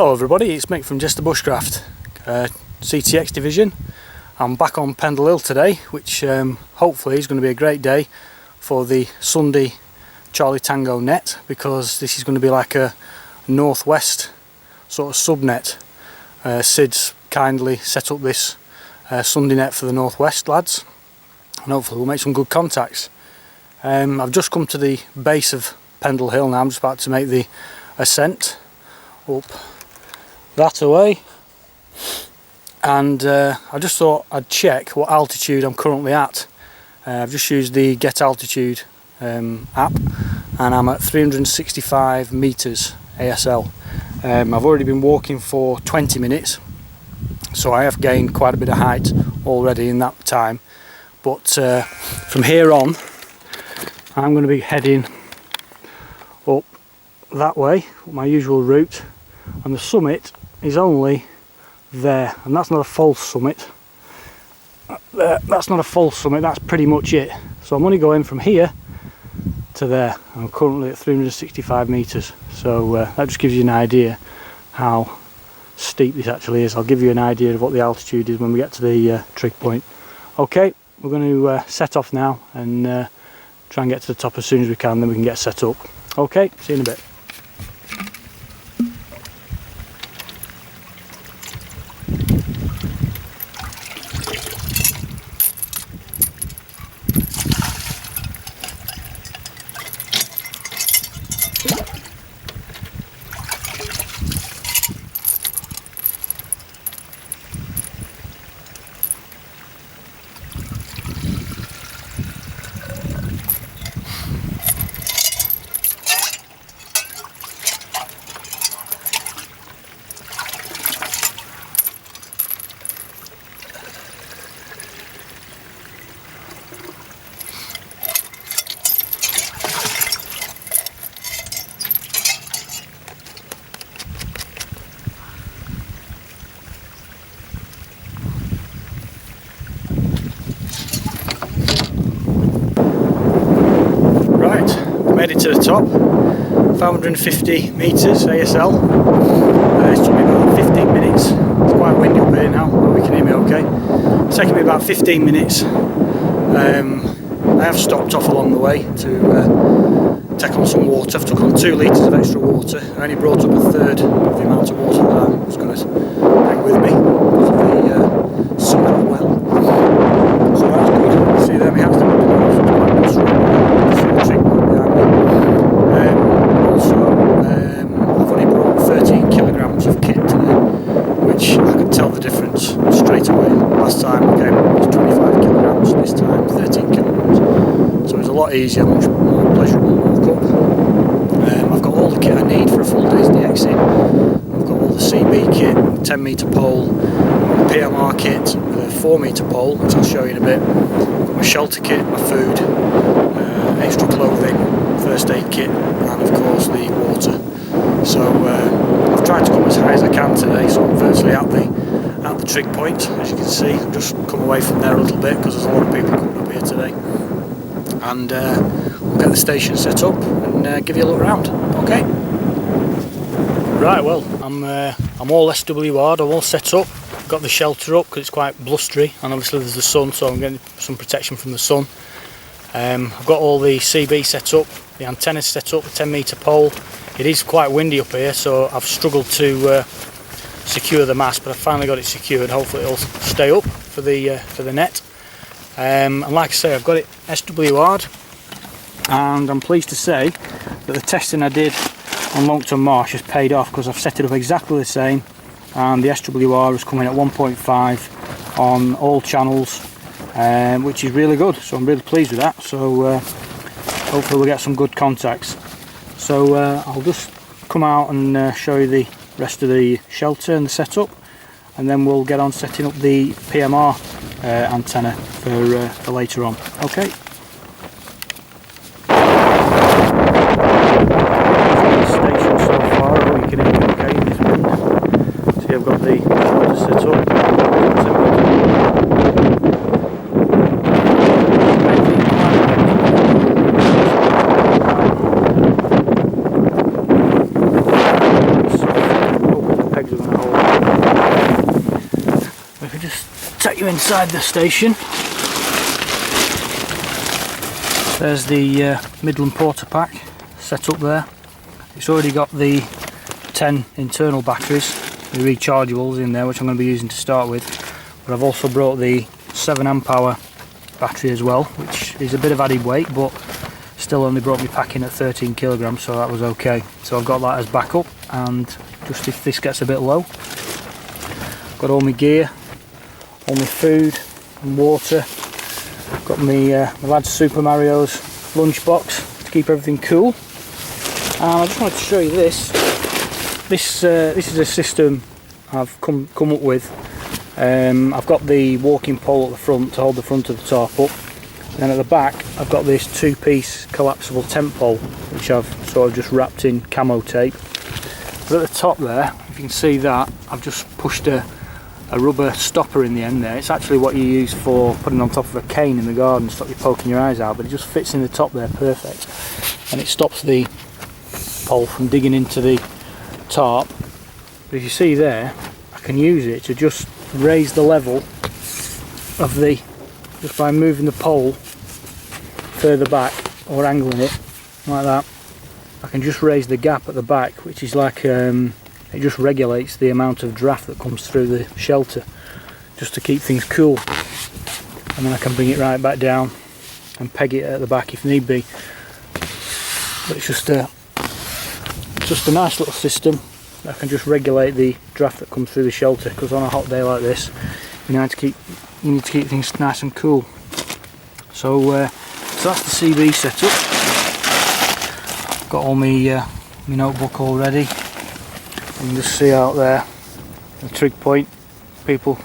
Hello everybody, it's Mick from Just the Bushcraft, CTX division. I'm back on Pendle Hill today, which hopefully is going to be a great day for the Sunday Charlie Tango net, because this is going to be like a northwest sort of sub-net. Sid's kindly set up this Sunday net for the northwest lads, and hopefully we'll make some good contacts. I've just come to the base of Pendle Hill now. I'm just about to make the ascent up that away, and I just thought I'd check what altitude I'm currently at. I've just used the Get Altitude app, and I'm at 365 meters ASL. I've already been walking for 20 minutes, so I have gained quite a bit of height already in that time. But from here on, I'm going to be heading up that way, my usual route, and the summit is only there, and that's not a false summit. That's not a false summit, that's pretty much it. So I'm only going from here to there. I'm currently at 365 meters, so that just gives you an idea how steep this actually is. I'll give you an idea of what the altitude is when we get to the trig point. Okay, we're going to set off now and try and get to the top as soon as we can, then we can get set up. Okay, see you in a bit. Made it to the top, 550 metres ASL. It's took me about 15 minutes. It's quite windy up here now, but we can hear me okay. It's taken me about 15 minutes. I have stopped off along the way to take on some water. I've took on 2 litres of extra water. I only brought up a third of the amount of water that I was going to bring with me because of the summit of the well. So that's good. See there, my hands down below, so it's quite good. See the trig point behind me. I've only brought 13 kilograms of kit today, which I could tell the difference straight away. Last time I came it was 25 kilograms, this time 13 kilograms. So it's a lot easier, much more pleasurable walk up. I've got all the kit I need for a full day's DXing. I've got all the CB kit, 10 metre pole, the PMR kit, the 4 metre pole, which I'll show you in a bit. I've got my shelter kit, my food, extra clothing, first aid kit, and of course the water. So I've tried to come as high as I can today, so I'm virtually at the trig point, as you can see. I've just come away from there a little bit because there's a lot of people coming up here today, and we'll get the station set up and give you a look around. Okay. Right, well, I'm all SWR'd, I'm all set up. Got the shelter up because it's quite blustery, and obviously there's the sun, so I'm getting some protection from the sun. I've got all the CB set up, the antennas set up, the 10 metre pole. It is quite windy up here, so I've struggled to secure the mast, but I've finally got it secured. Hopefully it'll stay up for the net. And like I say, I've got it SWR'd, and I'm pleased to say that the testing I did on Longton Marsh has paid off, because I've set it up exactly the same, and the SWR is coming at 1.5 on all channels, which is really good, so I'm really pleased with that. So hopefully we'll get some good contacts. So I'll just come out and show you the rest of the shelter and the setup, and then we'll get on setting up the PMR antenna for later on. Okay. Station so far, I hope you can hear me okay in this wind. See, I've got the shelter set up. you inside the station. There's the Midland Portapak set up there. It's already got the 10 internal batteries, the rechargeables in there, which I'm going to be using to start with. But I've also brought the 7 amp hour battery as well, which is a bit of added weight, but still only brought me packing at 13 kilograms, so that was okay. So I've got that as backup, and just if this gets a bit low, got all my gear, all my food and water. Got my lad's Super Mario's lunchbox to keep everything cool. And I just wanted to show you this. This is a system I've come up with. I've got the walking pole at the front to hold the front of the tarp up. And then at the back I've got this 2-piece collapsible tent pole, which I've sort of just wrapped in camo tape. But at the top there, if you can see that, I've just pushed a rubber stopper in the end there. It's actually what you use for putting on top of a cane in the garden to stop you poking your eyes out, but it just fits in the top there perfect, and it stops the pole from digging into the tarp. But as you see there, I can use it to just raise the level of just by moving the pole further back or angling it like that. I can just raise the gap at the back, which is like it just regulates the amount of draft that comes through the shelter, just to keep things cool. And then I can bring it right back down and peg it at the back if need be. But it's just a nice little system that can just regulate the draft that comes through the shelter, because on a hot day like this you need to keep things nice and cool. So that's the CB setup. Got all my notebook all ready. You can just see out there the trig point, people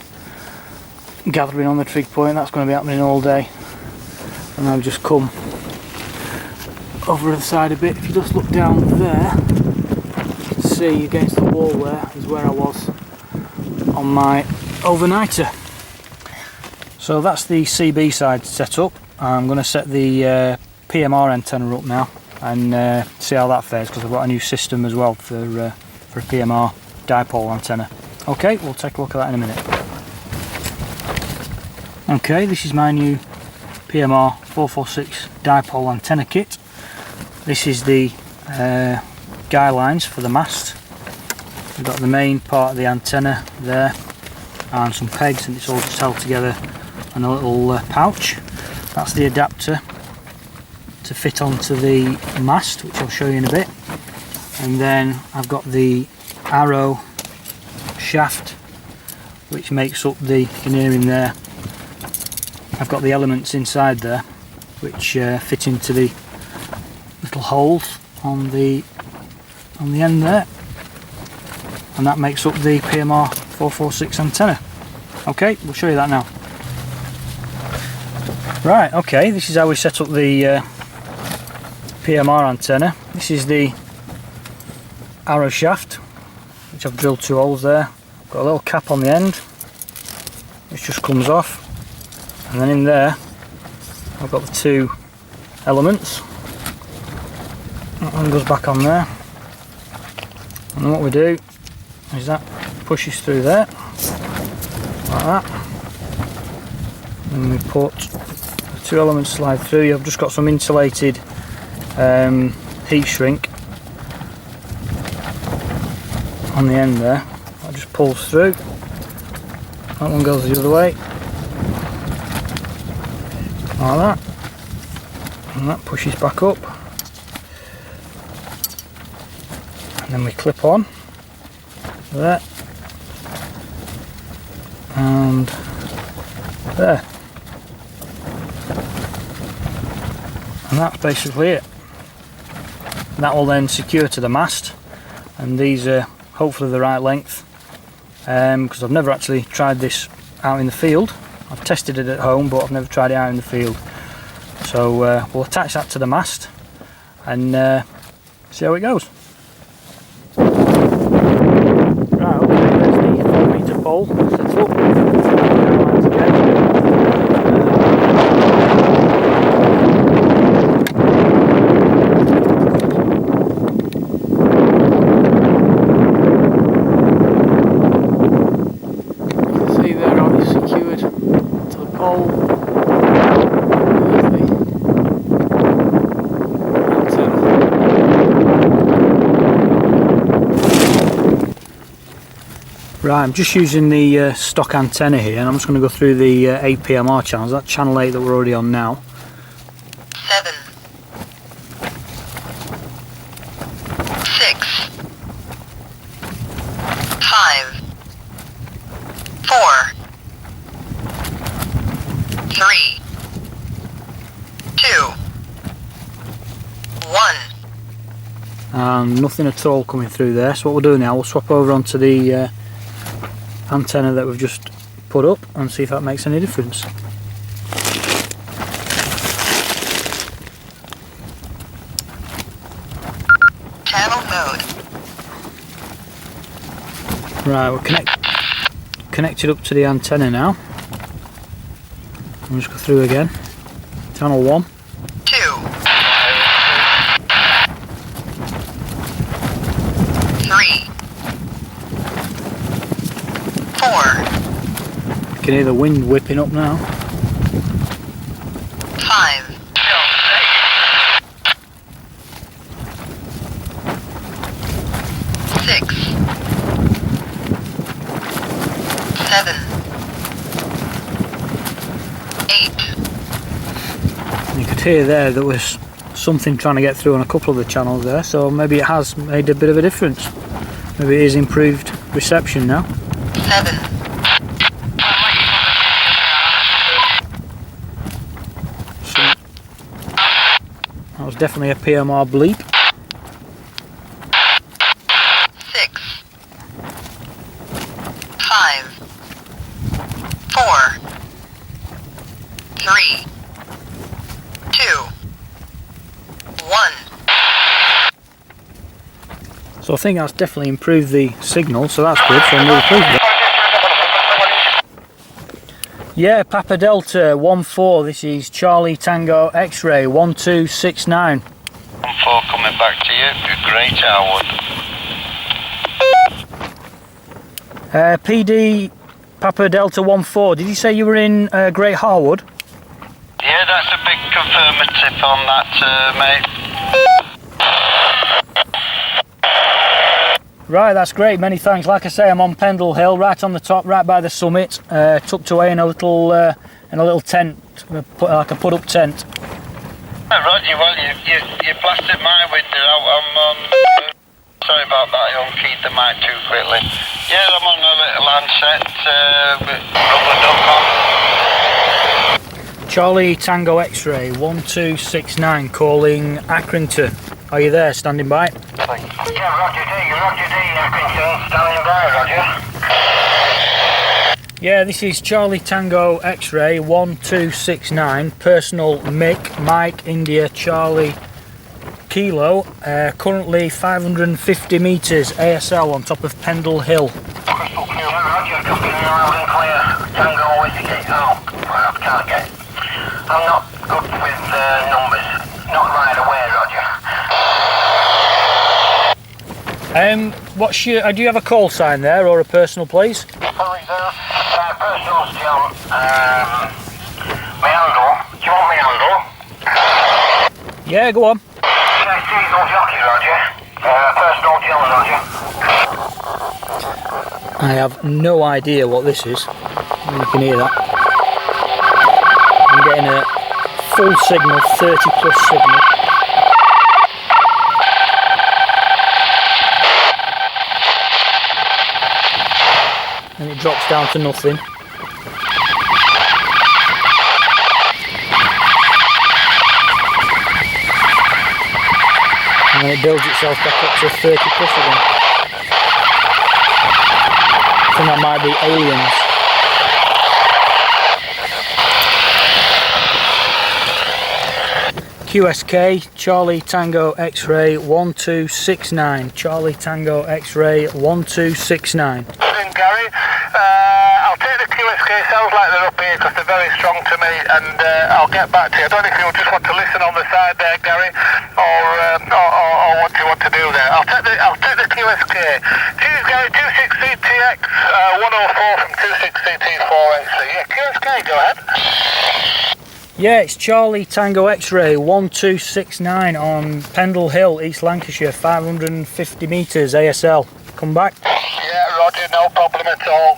gathering on the trig point. That's going to be happening all day. And I've just come over the side a bit. If you just look down there, you can see against the wall there is where I was on my overnighter. So that's the CB side set up. I'm going to set the PMR antenna up now and see how that fares, because I've got a new system as well for a PMR dipole antenna. Okay, we'll take a look at that in a minute. Okay, this is my new PMR 446 dipole antenna kit. This is the guy lines for the mast. We've got the main part of the antenna there and some pegs, and it's all just held together in a little pouch. That's the adapter to fit onto the mast, which I'll show you in a bit. And then I've got the arrow shaft, which makes up the veneer in there. I've got the elements inside there, which fit into the little holes on the end there, and that makes up the PMR 446 antenna. Okay, we'll show you that now. Right, okay, this is how we set up the PMR antenna. This is the arrow shaft, which I've drilled 2 holes there. Got a little cap on the end, which just comes off, and then in there I've got the 2 elements. That one goes back on there, and then what we do is that pushes through there like that, and we put the 2 elements slide through. I've just got some insulated heat shrink on the end there. That just pulls through. That one goes the other way like that, and that pushes back up, and then we clip on there and there, and that's basically it. That will then secure to the mast, and these are hopefully the right length, because I've never actually tried this out in the field. I've tested it at home, but I've never tried it out in the field. So we'll attach that to the mast and see how it goes. Right, okay, there's the 4-metre pole set up. See there how it's secured Right, I'm just using the stock antenna here, and I'm just going to go through the APMR channels. That's channel 8 that we're already on now. 7, 6, 5, 4, 3, 2, 1. And nothing at all coming through there. So what we'll do now, we'll swap over onto the antenna that we've just put up and see if that makes any difference. Channel mode. Right, we're connected up to the antenna now. I'll just go through again. Channel 1. 2, 3, 4, You can hear the wind whipping up now. 5, 6, 7, 8. You could hear there that was something trying to get through on a couple of the channels there, so maybe it has made a bit of a difference. Maybe it is improved reception now. 7, So that was definitely a PMR bleep. 6, 5, 4, 3, 2, 1. So I think that's definitely improved the signal, so that's good, so I'm really pleased with that. Yeah, Papa Delta 1-4, this is Charlie Tango X-Ray 1269. 1-4 coming back to you. Great Harwood. PD Papa Delta 1-4, did you say you were in Great Harwood? Yeah, that's a big confirmative on that, mate. Right, that's great, many thanks. Like I say, I'm on Pendle Hill, right on the top, right by the summit, tucked away in a little tent, like a put-up tent. Roger, well, you blasted my window out. I'm on... Sorry about that, I unkeyed the mic too quickly. Yeah, I'm on a little handset, with rubber duck on. Charlie Tango X-Ray 1269 calling Accrington. Are you there, standing by? Yeah, Roger D, Accrington, standing by, Roger. Yeah, this is Charlie Tango X-Ray 1269, personal Mick, Mike, India, Charlie, Kilo, currently 550 metres ASL on top of Pendle Hill. Crystal clear, Roger, just getting loud and clear. Tango, Whiskey, oh, I can't get it. I'm not good with numbers, not right away, Roger. What's your? Do you have a call sign there or a personal, please? Personal's John. My handle. Do you want my handle? Yeah, go on. Diesel jockey, Roger. Personal John, Roger. I have no idea what this is. You can hear that. I'm getting a full signal, 30 plus signal. And it drops down to nothing. And then it builds itself back up to 30 plus again. I think that might be aliens. QSK, Charlie Tango X-Ray 1269. Charlie Tango X-Ray 1269. Gary, I'll take the QSK, sounds like they're up here because they're very strong to me, and I'll get back to you. I don't know if you just want to listen on the side there, Gary, or what do you want to do there. I'll take the QSK. Cheers, Gary, 26CTX 104 from 26CT4XC. Yeah, QSK, go ahead. Yeah, it's Charlie Tango X-Ray 1269 on Pendle Hill, East Lancashire, 550 metres ASL. Come back. Yeah, right. Roger, no problem at all.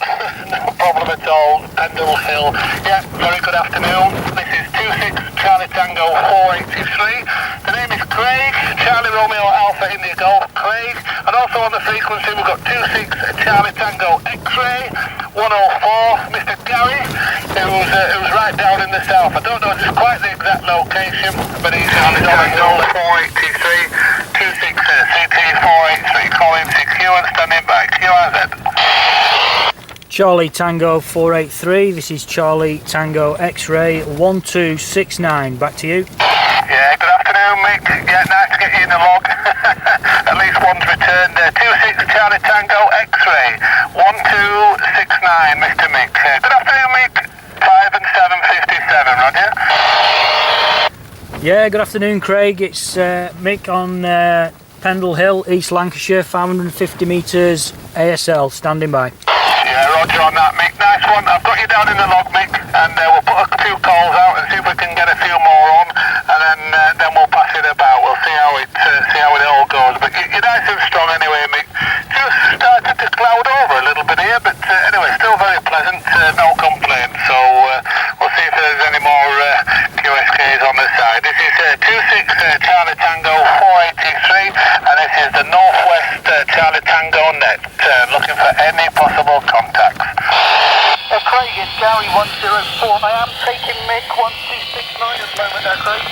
No problem at all. Pendle Hill. Yeah, very good afternoon. This is 26 Charlie Tango 483. The name is Craig, Charlie Romeo Alpha India Golf, Craig. And also on the frequency we've got 26 Charlie Tango X-Ray 104, Mr. Gary, who's right down in the south. I don't know just quite the exact location, but he's on his own 483, 26 CT 483, calling CQ and standing by. QRZ. Charlie Tango 483, this is Charlie Tango X-Ray 1269, back to you. Yeah, good afternoon Mick. Yeah, nice to get you in the log. At least one's returned. 26 Charlie Tango X-Ray 1269, Mr. Mick. Good afternoon Mick. 5 and 757, Roger. Yeah, good afternoon Craig, it's Mick on Pendle Hill, East Lancashire, 550 metres ASL, standing by. Yeah, Roger on that, Mick. Nice one. I've got you down in the log, Mick, and we'll put a few calls out and see if we can get a few more on, and then we'll pass it about. We'll see how it all goes. But you're nice and strong anyway, Mick. Just started to cloud over a little bit here, but anyway, still very pleasant. No complaints. So we'll see if there's any more QSKs on the side. This is 26 Charlie Tango 483, and this is the Northwest Charlie Tango net. Looking for any possible contacts. Craig, it's Gary 104. I am taking Mick 1269 at the moment there, Craig.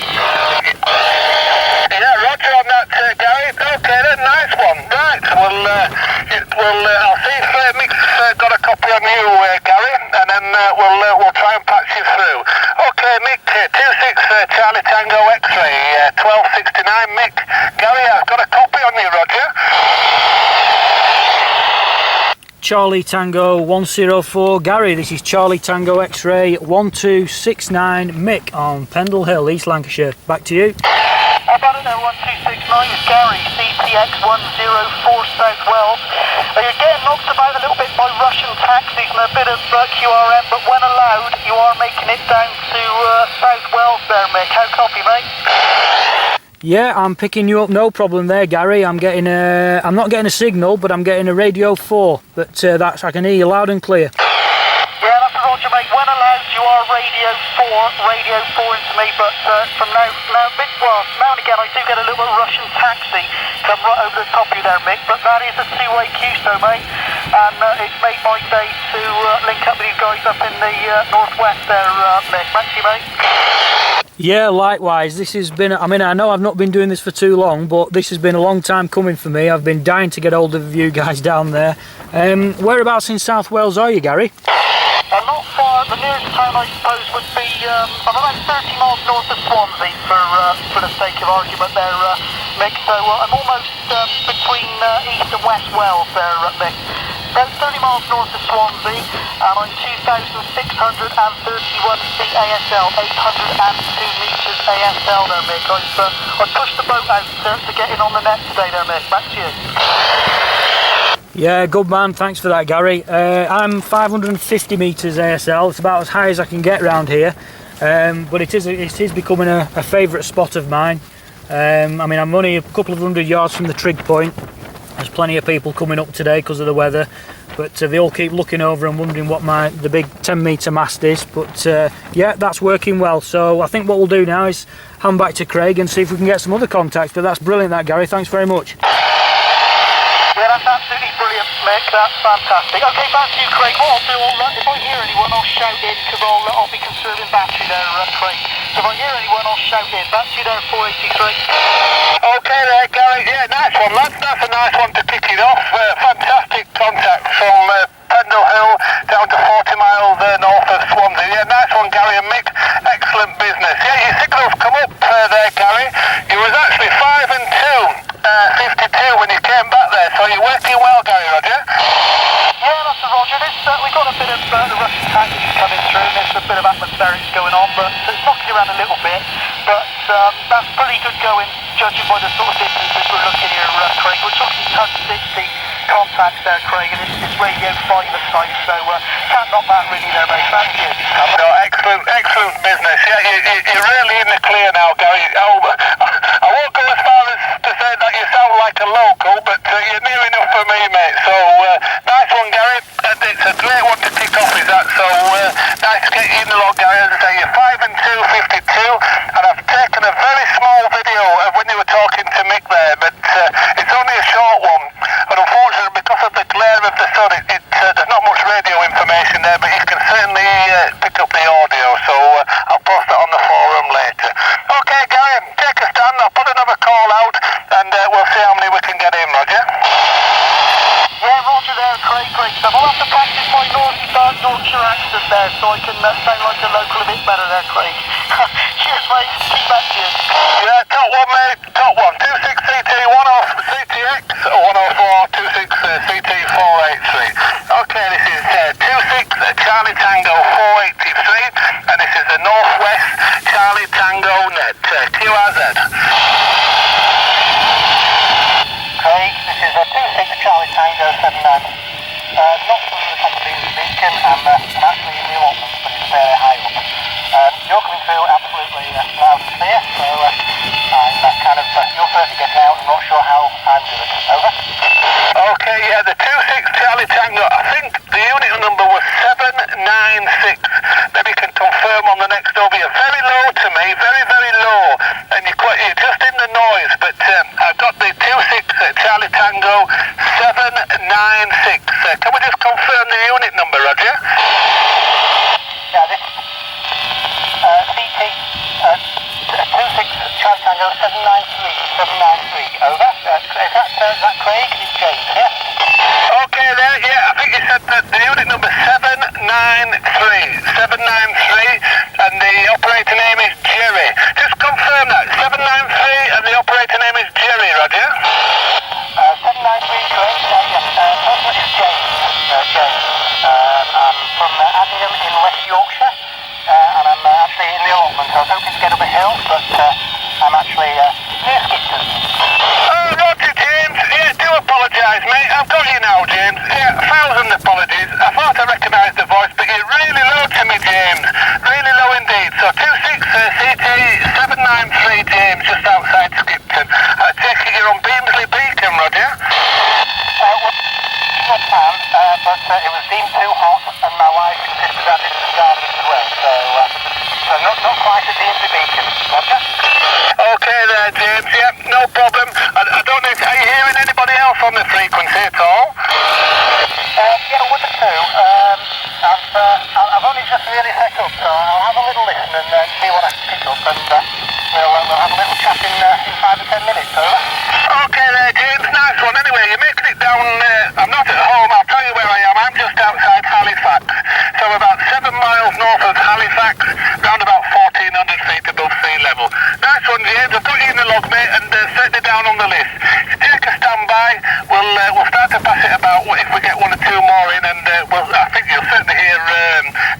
Yeah, Roger on that, Gary. Okay then, nice one. Right, I'll see if Mick's got a copy on you, Gary, and then we'll try and patch you through. Okay, Mick, 26 Charlie Tango X-Ray 1269, Mick. Gary, I've got a copy on you, Roger. Charlie Tango 104, Gary, this is Charlie Tango X-Ray 1269, Mick on Pendle Hill, East Lancashire. Back to you. About it now, 1269 is Gary, CTX 104 South Wales. You're getting knocked about a little bit by Russian taxis and a bit of QRM, but when allowed, you are making it down to South Wales there, Mick. How copy, mate? Yeah, I'm picking you up, no problem there, Gary. I'm not getting a signal, but I'm getting a radio 4. But I can hear you loud and clear. Yeah, that's Roger, mate. When allowed, you are radio 4 into me. But from now and again, I do get a little Russian taxi come right over the top of you there, Mick. But that is a two-way QSO, mate. And it's made my day to link up with you guys up in the northwest there, Mick. Thank you, mate. Yeah, likewise. This has been, I know I've not been doing this for too long, but this has been a long time coming for me. I've been dying to get hold of you guys down there. Whereabouts in South Wales are you, Gary? Not far. The nearest town, I suppose, would be I'm about 30 miles north of Swansea, for the sake of argument there, Mick. So I'm almost between East and West Wales there, Mick. About 30 miles north of Swansea, and I'm 2,631 feet ASL, 802 metres ASL there, Mick. I've pushed the boat out to get in on the net today there, Mick. Back to you. Yeah, good man, thanks for that, Gary. I'm 550 metres ASL, it's about as high as I can get round here, but it is becoming a favourite spot of mine. I'm only a couple of hundred yards from the trig point. There's plenty of people coming up today because of the weather, but they all keep looking over and wondering what the big 10 metre mast is, but yeah, that's working well. So I think what we'll do now is hand back to Craig and see if we can get some other contacts, but that's brilliant that, Gary, thanks very much. Yeah, that's absolutely brilliant, Mick. That's fantastic. Okay, back to you, Craig. What I'll do, if I hear anyone, I'll shout in, because I'll be conserving battery there, Craig. So if I hear anyone, I'll shout in. Back to you there, 483. Okay there, Gary. Yeah, nice one, lads. That's a nice one to kick it off. Fantastic contact from Pendle Hill down to 40 miles north of Swansea. Yeah, nice one, Gary and Mick. Excellent business. Yeah, your signal's come up there, Gary. You was actually 5 and 2, 52 when you came back there, so you're working well, Gary, Roger. Yeah, that's a Roger. We've got a bit of the Russian taxis coming through, and there's a bit of atmospherics going on, but it's knocking around a little bit. But that's pretty good going, judging by the sort of distances we're looking here, Craig. We're talking touch 60 contacts there, Craig, and it's radio 5 aside, so can't knock that really there, mate. Thank you. No, excellent business. Yeah, you're really in the clear now, Gary. I won't go as far as to say that you sound like a local, but you're near enough for me, mate. So nice one, coffee's that, so nice to get you in the log, Gary. As I say, you're 5 and 2, 52, and I've taken a very small video of when you were talking to Mick there, but it's only a short one, and unfortunately, because of the glare of the sun, there's not much radio information there, but you can certainly pick up the audio, so I'll post that on the forum later. Okay, Gary, take a stand, I'll put another call out, and we'll see how many we can get in, Roger. Yeah, Roger there, Craig, great stuff. I'll have to practice my Yorkshire accent there so I can sound like a local a bit better there, Craig. Cheers, mate. Keep back to you. Yeah, top one, mate. Top one. 26 CT, 1 off CTX, 104, 26 CT 483. Okay, this is 26 Charlie Tango 483, and this is the Northwest Charlie Tango net, QRZ. Craig, this is a 26 Charlie Tango 79. Not from the top of the beacon, I'm actually in the allotment, but it's fairly high up. You're coming through absolutely loud and clear, so I'm you're first to get out, I'm not sure how I'm doing. Over. Okay, yeah, the 26 Charlie Tango, I think the unit number was 796. Maybe you can confirm on the next over. You're very low to me, very, very low, and you're just in the noise, but I've got the 26 Charlie Tango 796. Can we just confirm the unit number, Roger? Yeah, this CT 26 Charlie Tango 793, over. Is that Craig? It's James, yeah? Okay there, yeah, I think you said that the unit number 793, and the operator name is Jerry. Just confirm that, 793 and the operator name is Jerry, Roger? 793, correct, person is James, James. I'm from Adingham in West Yorkshire, and I'm actually in the allotment. I was hoping to get up a hill, but I'm actually near Skipton. Oh, Roger, James. Yeah, do apologise, mate. I've got you now, James. Yeah, 1,000 apologies. I thought I recognised the voice, but you're really low to me, James. Really low indeed. So 26 CT 793, James, just outside Skipton. I take it you're on Beamsley Beacon, Roger? Well, but it was deemed too hot, and my wife insisted I didn't start as well, so not quite at Beamsley Beacon, Roger? Okay there, James. Yep, no problem. I don't know if are you hearing anybody else on the frequency at all? Yeah, one or two. I've only just really set up, so I'll have a little listen and see what I can pick up, and we'll have a little chat in 5 or 10 minutes, over. Okay there, James. Nice one. Anyway, you're making it down. I'm not at home. I'll tell you where I am. I'm just outside Halifax. So about 7 miles north of Halifax, round about 1,400 feet above sea level. Nice one, James. I've got you in the log, mate, and certainly down on the list. Take a standby. We'll start to pass it about if we get 1 or 2 more in, and I think you'll certainly hear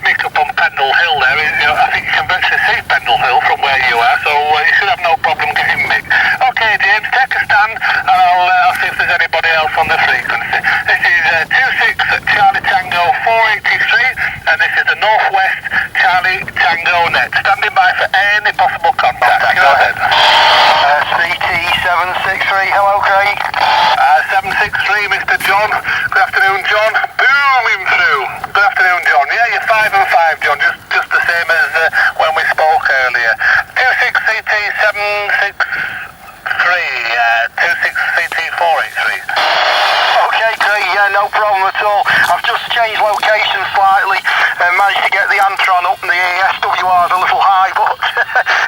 Mick up on Pendle Hill there. I think you can virtually see Pendle Hill from where you are, so you should have no problem getting Mick. Okay, James, take a stand, and I'll see if there's anybody else on the frequency. This is 26 Charlie Tango 483, and this is the Northwest Charlie Tango net. Standing by for any possible contact. Go ahead. CT 763, hello, Craig. 763, Mr. John. Good afternoon, John. Booming through. Good afternoon, John. Yeah, you're 5 and 5, John. Just the same as when we spoke earlier. 26 CT 763, 26 CT 483. Okay, Craig, yeah, no problem at all. I've just changed location slightly and managed to get the Antron up, and the SWR's a little high, but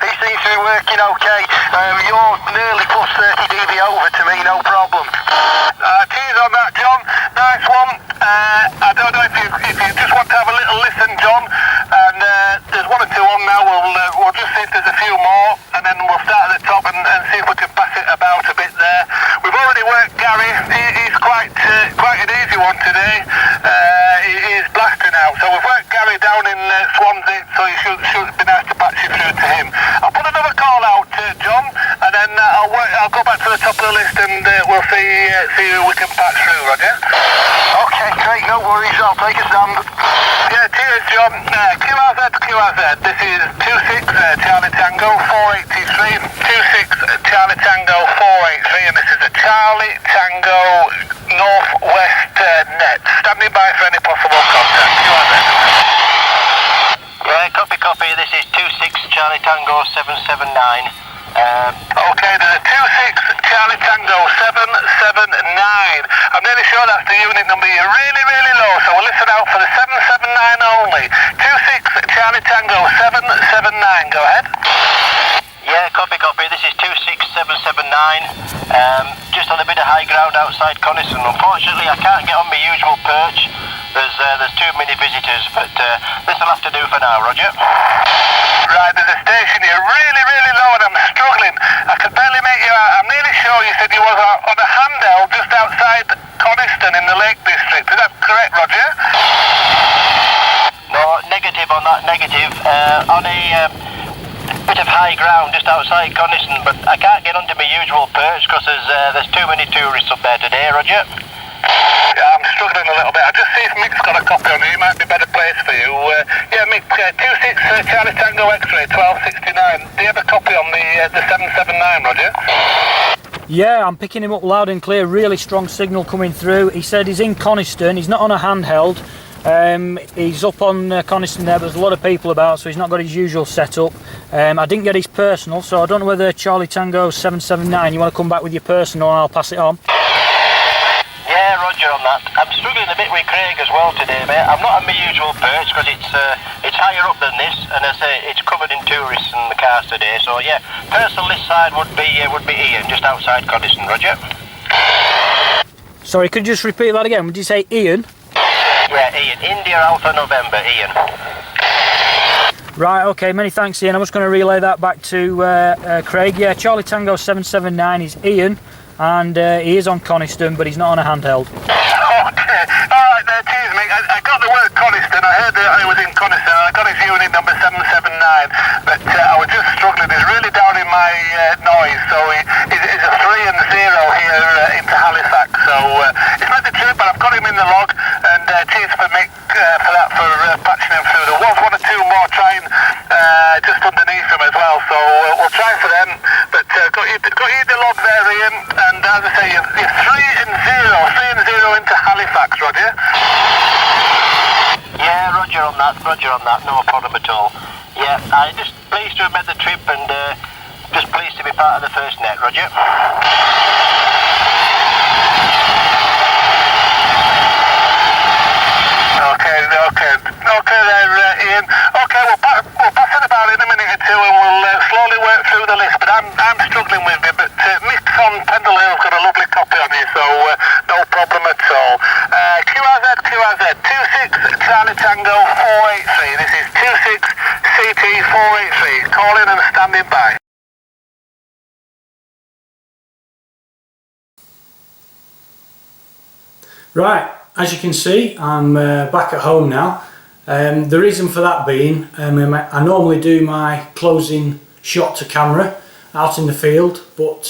it seems to be working okay. You're nearly plus 30 dB over to me, no problem. Cheers on that, John. Nice one. I don't know if you just want to have a little listen, John, and there's 1 or 2 on now. We'll just see if there's a few more, and then we'll start at the top and see if we can pass it about a bit there. We've already worked Gary. He's quite an easy one today. He's blasting out. So we've worked Gary down in Swansea, so you should be nice to patch you through to him. I'll put another call out, John, and then I'll go back to the top of the list, and we'll see who we can patch through, Roger. Okay, great, no worries, I'll take a stand. Yeah, cheers, John. QRZ, this is 26 Charlie Tango 483, 26 Charlie Tango 483, and this is a Charlie Tango Northwest net. Standing by for any possible contact. QRZ. Yeah, copy, this is 26 Charlie Tango 779. Okay, there's a 26 Charlie Tango 779. I'm nearly sure that's the unit number. You're really, really low, so we'll listen out for the 779 only. 26 Charlie Tango 779, go ahead. Yeah, copy, this is 26779. Just on a bit of high ground outside Coniston. Unfortunately, I can't get on my usual perch. There's too many visitors, but this will have to do for now, Roger. Right, there's a station here really, really low and I'm struggling. I can barely make you out. I'm nearly sure you said you was on a handheld just outside Coniston in the Lake District. Is that correct, Roger? No, negative on that, negative. On a bit of high ground just outside Coniston, but I can't get onto my usual perch because there's too many tourists up there today, Roger. Yeah, I'm struggling a little bit. I'll just see if Mick's got a copy on you. He might be a better place for you. Yeah, Mick, 26 Charlie Tango X-ray 1269. Do you have a copy on the 779, Roger? Yeah, I'm picking him up loud and clear. Really strong signal coming through. He said he's in Coniston. He's not on a handheld. He's up on Coniston there, but there's a lot of people about, so he's not got his usual setup. I didn't get his personal, so I don't know whether Charlie Tango 779, you want to come back with your personal and I'll pass it on. Yeah, Roger on that. I'm struggling a bit with Craig as well today, mate. I'm not on my usual perch because it's higher up than this, and as I say, it's covered in tourists and the cars today. So yeah, personal this side would be Ian, just outside Coniston, Roger. Sorry, could you just repeat that again? Would you say Ian? Yeah, Ian. India Alpha November, Ian. Right, okay, many thanks, Ian. I'm just going to relay that back to Craig. Yeah, Charlie Tango 779 is Ian, and he is on Coniston, but he's not on a handheld. Okay, alright there, cheers mate. I got the word Coniston, I heard that it was in Coniston, I got his unit number 779, but I was just struggling, he's really down in my noise, so it's a 3 and 0 here into Halifax, so it's not the trip, but I've got him in the log, and cheers for Mick for that, for patching him through. There was 1 or 2 more trying just underneath him as well, so we'll try for them, but got you in the log there, Ian, and as I say, you're 3 and 0 into Halifax, Roger. Yeah, Roger on that, no problem at all. Yeah, I'm just pleased to have met the trip and just pleased to be part of the first net, Roger. Okay there, Ian. Okay, we'll pass it about in a minute or two and we'll slowly work through the list, but I'm struggling with it, but Mick's on Pendle Hill's got a lovely copy on you, so no problem at all. QRZ, 26 Charlie Tango 483. This is 26 CT 483. Calling and standing by. Right, as you can see, I'm back at home now. The reason for that being, I normally do my closing shot to camera out in the field, but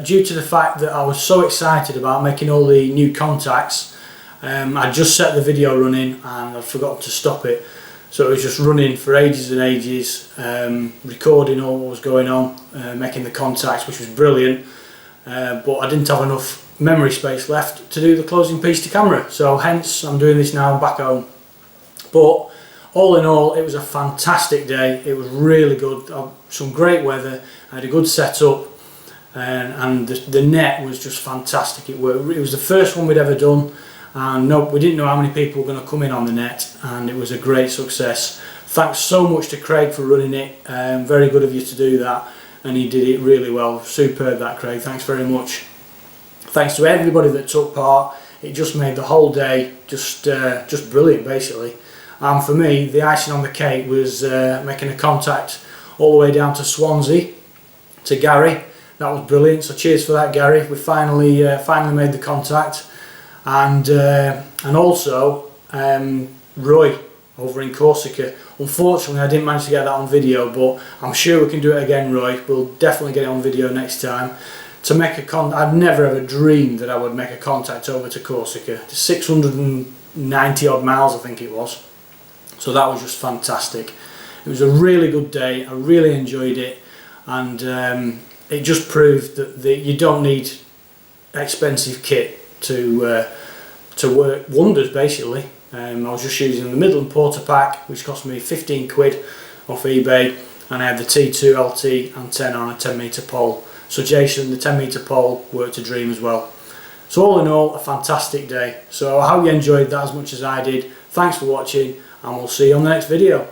due to the fact that I was so excited about making all the new contacts, I just set the video running and I'd forgotten to stop it, so it was just running for ages and ages, recording all what was going on, making the contacts, which was brilliant, but I didn't have enough memory space left to do the closing piece to camera, so hence I'm doing this now. I'm back home. But all in all, it was a fantastic day. It was really good, some great weather, I had a good setup, and the net was just fantastic. It was the first one we'd ever done, and we didn't know how many people were going to come in on the net, and it was a great success. Thanks so much to Craig for running it, very good of you to do that, and he did it really well. Superb that, Craig, thanks very much. Thanks to everybody that took part. It just made the whole day just brilliant, basically. And for me, the icing on the cake was making a contact all the way down to Swansea to Gary. That was brilliant. So cheers for that, Gary. We finally made the contact, and also Roy over in Corsica. Unfortunately, I didn't manage to get that on video, but I'm sure we can do it again, Roy. We'll definitely get it on video next time. To make a I'd never ever dreamed that I would make a contact over to Corsica. 690 odd miles I think it was. So that was just fantastic. It was a really good day, I really enjoyed it, and it just proved that you don't need expensive kit to work wonders, basically. I was just using the Midland Portapak, which cost me 15 quid off eBay, and I had the T2 LT antenna on a 10 metre pole. So Jason, the 10 metre pole worked a dream as well. So all in all, a fantastic day. So I hope you enjoyed that as much as I did. Thanks for watching, and we'll see you on the next video.